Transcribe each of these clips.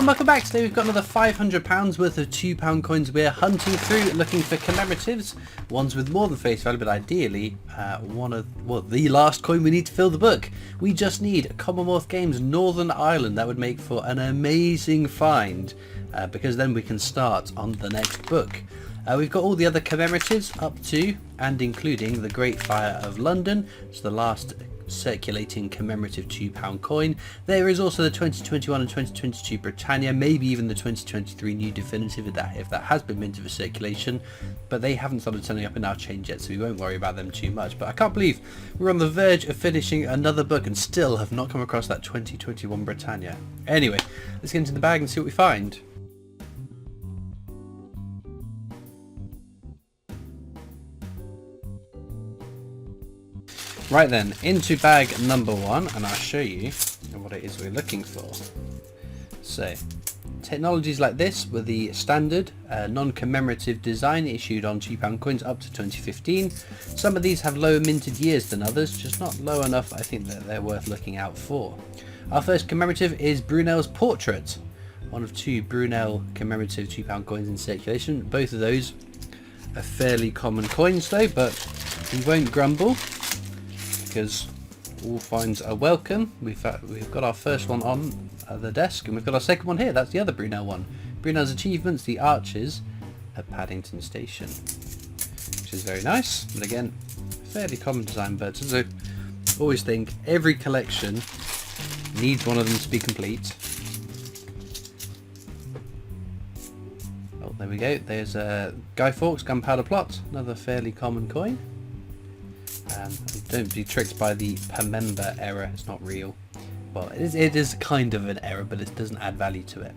and welcome back. Today we've got another £500 worth of £2 coins we're hunting through, looking for commemoratives, ones with more than face value, but ideally the last coin we need to fill the book. We just need Commonwealth Games Northern Ireland. That would make for an amazing find, because then we can start on the next book. We've got all the other commemoratives up to and including the Great Fire of London. It's the last circulating commemorative £2 coin. There is also the 2021 and 2022 Britannia, maybe even the 2023 new definitive if that has been minted for circulation, but they haven't started turning up in our change yet, so we won't worry about them too much. But I can't believe we're on the verge of finishing another book and still have not come across that 2021 Britannia. Anyway, let's get into the bag and see what we find. Right then, into bag number one, and I'll show you what it is we're looking for. So, technologies like this were the standard non-commemorative design issued on £2 coins up to 2015. Some of these have lower minted years than others, just not low enough I think that they're worth looking out for. Our first commemorative is Brunel's Portrait, one of two Brunel commemorative £2 coins in circulation. Both of those are fairly common coins though, but we won't grumble, because all finds are welcome. We've got our first one on the desk, and we've got our second one here. That's the other Brunel one. Brunel's Achievements, the Arches at Paddington Station, which is very nice, but again, fairly common design. But so always think every collection needs one of them to be complete. Oh, there we go. There's Guy Fawkes Gunpowder Plot, another fairly common coin. Don't be tricked by the per member error, it's not real. Well, it is kind of an error, but it doesn't add value to it.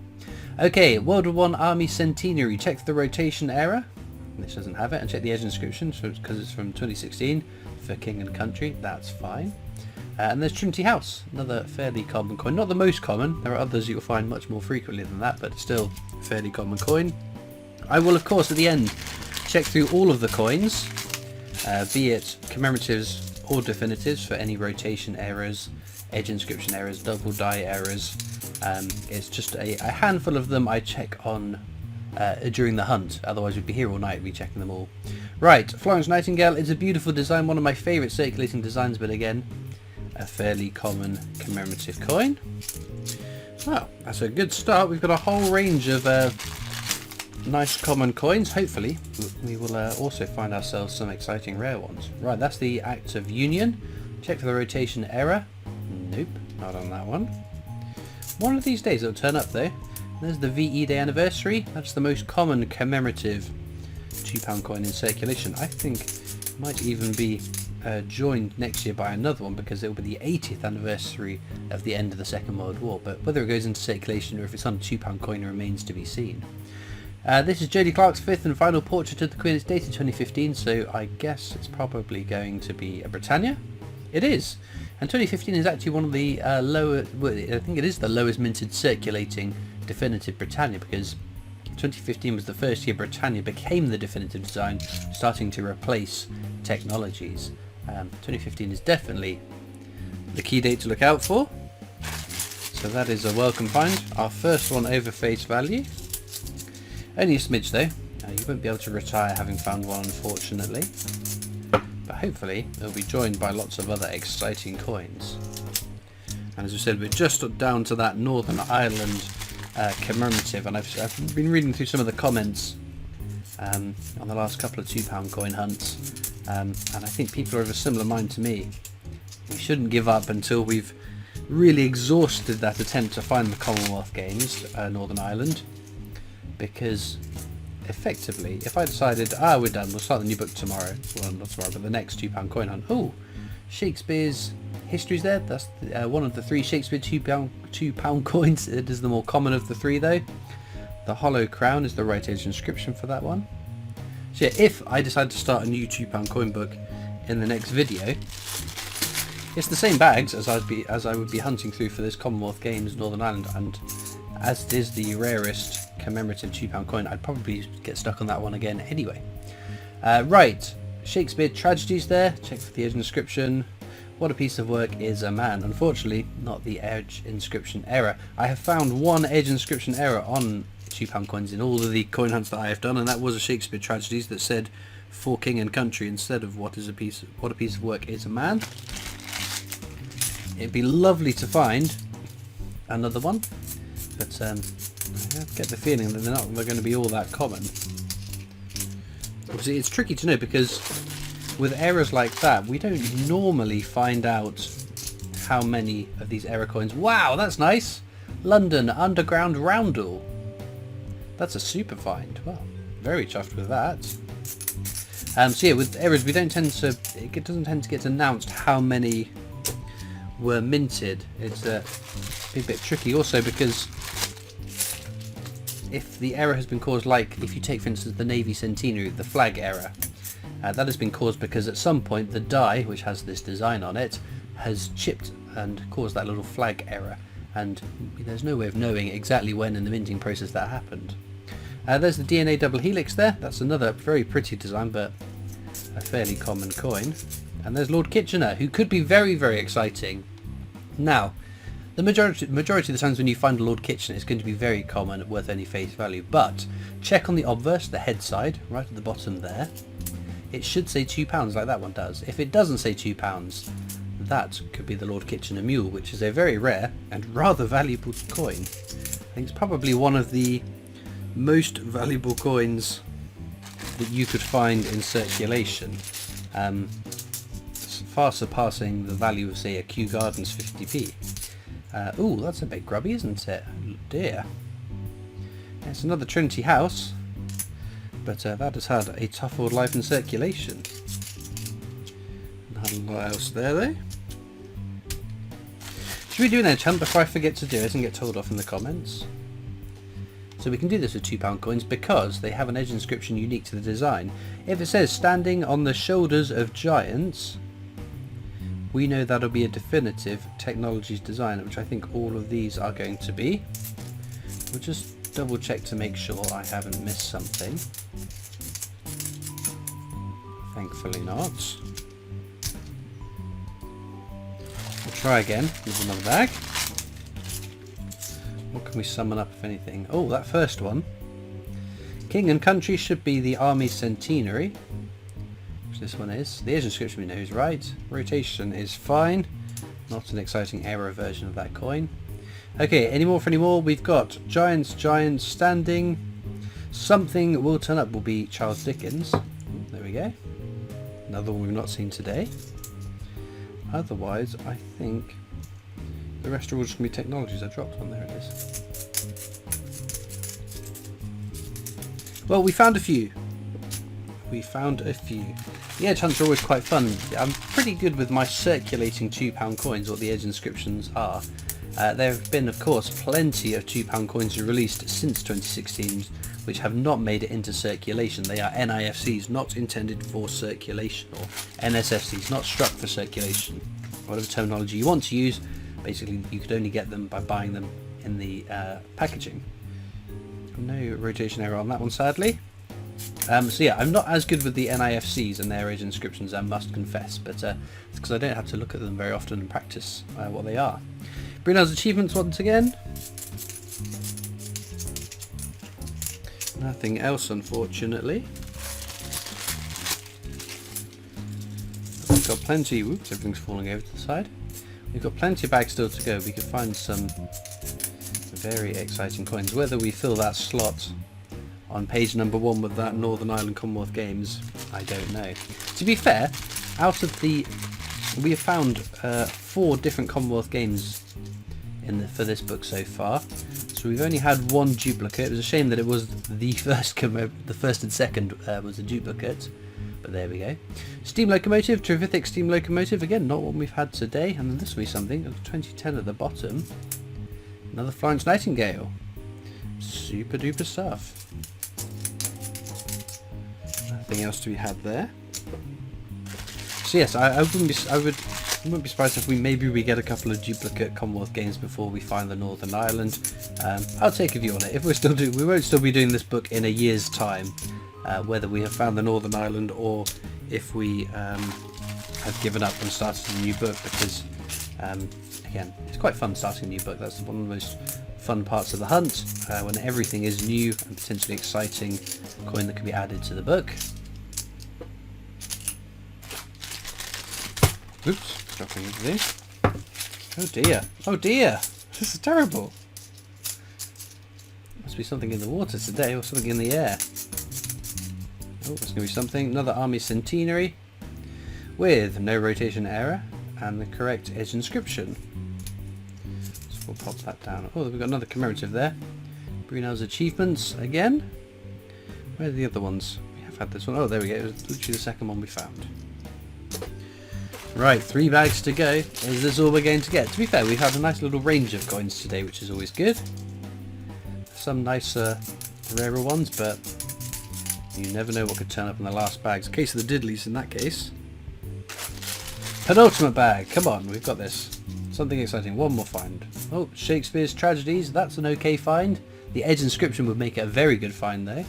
Okay, World War I Army Centenary. Check the rotation error. This doesn't have it. And check the edge inscription, because it's from 2016 for King and Country. That's fine. And there's Trinity House, another fairly common coin. Not the most common. There are others you'll find much more frequently than that, but still a fairly common coin. I will, of course, at the end, check through all of the coins. Be it commemoratives or definitives for any rotation errors, edge inscription errors, double die errors. It's just a handful of them I check on during the hunt, otherwise we'd be here all night rechecking them all. Right, Florence Nightingale is a beautiful design, one of my favourite circulating designs, but again, a fairly common commemorative coin. Well, that's a good start. We've got a whole range of nice common coins. Hopefully we will also find ourselves some exciting rare ones. Right, that's the Act of Union. Check for the rotation error. Nope, not on that one. One of these days it'll turn up though. There's the VE Day Anniversary. That's the most common commemorative £2 coin in circulation. I think it might even be joined next year by another one, because it will be the 80th anniversary of the end of the Second World War, but whether it goes into circulation or if it's on a £2 coin remains to be seen. This is Jodie Clark's fifth and final portrait of the Queen. It's dated 2015, so I guess it's probably going to be a Britannia. It is, and 2015 is actually one of the lower. Well, I think it is the lowest minted circulating definitive Britannia, because 2015 was the first year Britannia became the definitive design, starting to replace technologies. 2015 is definitely the key date to look out for. So that is a welcome find. Our first one over face value. Only a smidge though. You won't be able to retire having found one, unfortunately. But hopefully it'll be joined by lots of other exciting coins. And as we said, we're just down to that Northern Ireland commemorative, and I've been reading through some of the comments on the last couple of £2 coin hunts, and I think people are of a similar mind to me. We shouldn't give up until we've really exhausted that attempt to find the Commonwealth Games Northern Ireland. Because effectively, if I decided, we're done, we'll start the new book tomorrow, well not tomorrow, but the next £2 coin hunt. Oh, Shakespeare's History's there. That's one of the three Shakespeare £2 coins. It is the more common of the three though. The Hollow Crown is the right age inscription for that one. So yeah, if I decide to start a new £2 coin book in the next video, it's the same bags as I would be hunting through for this Commonwealth Games Northern Ireland, and as it is the rarest commemorative £2 coin, I'd probably get stuck on that one again anyway. Right, Shakespeare Tragedies there. Check for the edge inscription. What a piece of work is a man. Unfortunately, not the edge inscription error. I have found one edge inscription error on £2 coins in all of the coin hunts that I have done, and that was a Shakespeare Tragedies that said "for king and country" instead of what a piece of work is a man. It'd be lovely to find another one, but I get the feeling that they're going to be all that common. Obviously, it's tricky to know because with errors like that, we don't normally find out how many of these error coins. Wow, that's nice! London Underground Roundel. That's a super find. Well, very chuffed with that. So yeah, with errors, it doesn't tend to get announced how many were minted. It's a bit tricky also because if the error has been caused, like if you take for instance the Navy Centenary, the flag error, that has been caused because at some point the die, which has this design on it, has chipped and caused that little flag error, and there's no way of knowing exactly when in the minting process that happened. There's the DNA double helix there. That's another very pretty design but a fairly common coin. And there's Lord Kitchener, who could be very, very exciting. Now, the majority of the times when you find a Lord Kitchener, it's going to be very common, worth any face value. But check on the obverse, the head side, right at the bottom there. It should say £2 like that one does. If it doesn't say £2, that could be the Lord Kitchener Mule, which is a very rare and rather valuable coin. I think it's probably one of the most valuable coins that you could find in circulation. Far surpassing the value of, say, a Kew Gardens 50p. Ooh, that's a bit grubby, isn't it? Oh dear. It's another Trinity House, but that has had a tough old life in circulation. Not a lot else there, though. Should we do an edge hunt before I forget to do it and get told off in the comments? So we can do this with £2 coins because they have an edge inscription unique to the design. If it says "standing on the shoulders of giants," we know that'll be a definitive Technologies design, which I think all of these are going to be. We'll just double check to make sure I haven't missed something. Thankfully not. We'll try again with another bag. What can we summon up, if anything? Oh, that first one. King and country should be the Army Centenary, which this one is. The edge inscription we know is right. Rotation is fine. Not an exciting error version of that coin. Okay, any more for any more? We've got giants, standing. Something will turn up will be Charles Dickens. There we go. Another one we've not seen today. Otherwise, I think the rest are all just going to be Technologies. I dropped one, there it is. Well, we found a few. The edge hunts are always quite fun. I'm pretty good with my circulating £2 coins, what the edge inscriptions are. There have been, of course, plenty of £2 coins released since 2016 which have not made it into circulation. They are NIFCs, not intended for circulation, or NSFCs, not struck for circulation. Whatever terminology you want to use, basically you could only get them by buying them in the packaging. No rotation error on that one, sadly. So yeah, I'm not as good with the NIFCs and their edge inscriptions, I must confess, but it's because I don't have to look at them very often and practice what they are. Brunel's achievements once again. Nothing else, unfortunately. We've got plenty. Whoops, everything's falling over to the side. We've got plenty of bags still to go. We could find some very exciting coins. Whether we fill that slot on page number 1 with that Northern Ireland Commonwealth Games, I don't know. To be fair, out of the, we have found 4 different Commonwealth Games for this book so far. So we've only had 1 duplicate. It was a shame that it was the first and second was a duplicate, but there we go. Steam locomotive, Trevithick steam locomotive, again not one we've had today, and then this will be something. 2010 at the bottom. Another Florence Nightingale. Super duper stuff. Nothing else to be had there. So yes, I wouldn't be surprised if we get a couple of duplicate Commonwealth Games before we find the Northern Ireland. I'll take a view on it. If we won't still be doing this book in a year's time, whether we have found the Northern Ireland or if we I've given up and started a new book because, again, it's quite fun starting a new book. That's one of the most fun parts of the hunt, when everything is new and potentially exciting coin that can be added to the book. Oops, dropping into these. Oh dear, oh dear, this is terrible. Must be something in the water today or something in the air. Oh, there's going to be something. Another army centenary with no rotation error and the correct edge inscription. So we'll pop that down. Oh, we've got another commemorative there. Brunel's achievements again. Where are the other ones? We have had this one. Oh, there we go. It was literally the second one we found. Right, 3 bags to go. Is this all we're going to get? To be fair, we've had a nice little range of coins today, which is always good. Some nicer, rarer ones, but you never know what could turn up in the last bags. Case of the diddlies in that case. Penultimate bag. Come on, we've got this. Something exciting. One more find. Oh, Shakespeare's Tragedies. That's an okay find. The edge inscription would make it a very good find, though.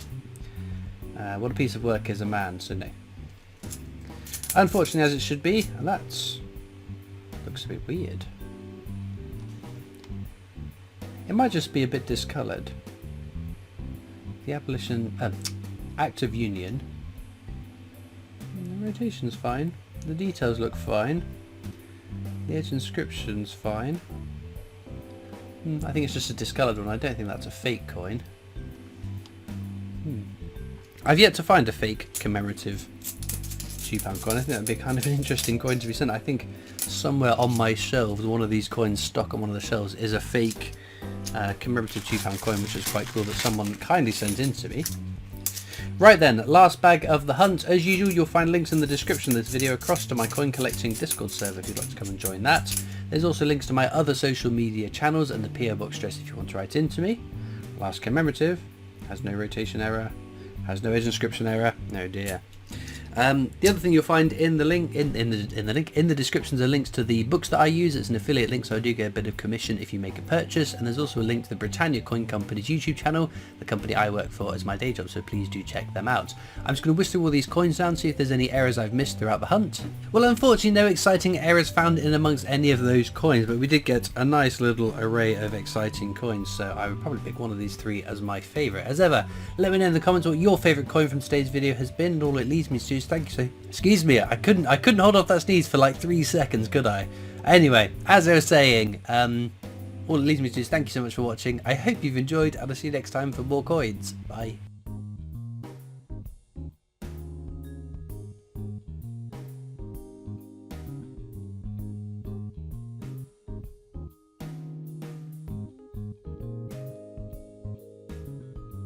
What a piece of work is a man, so no. Unfortunately, as it should be, and that's looks a bit weird. It might just be a bit discoloured. The abolition, Act of Union. The rotation's fine. The details look fine. The edge inscription's fine. I think it's just a discoloured one. I don't think that's a fake coin. I've yet to find a fake commemorative £2 coin. I think that'd be kind of an interesting coin to be sent. I think somewhere on my shelves, one of these coins stuck on one of the shelves is a fake commemorative £2 coin, which is quite cool, that someone kindly sent in to me. Right then, last bag of the hunt. As usual, you'll find links in the description of this video across to my coin collecting Discord server if you'd like to come and join that. There's also links to my other social media channels and the PO box address if you want to write into me. Last commemorative has no rotation error, has no edge inscription error. No dear. The other thing you'll find in the link in the descriptions are links to the books that I use. It's an affiliate link, so I do get a bit of commission if you make a purchase, and there's also a link to the Britannia Coin Company's YouTube channel, the company I work for as my day job, so please do check them out. I'm just going to whisk through all these coins down, see if there's any errors I've missed throughout the hunt. Well, unfortunately no exciting errors found in amongst any of those coins, but we did get a nice little array of exciting coins, so I would probably pick one of these 3 as my favourite. As ever, let me know in the comments what your favourite coin from today's video has been, and all it leads me to is thank you so. Excuse me, I couldn't hold off that sneeze for like 3 seconds, could I? Anyway, as I was saying, all it leads me to is thank you so much for watching. I hope you've enjoyed, and I'll see you next time for more coins. Bye.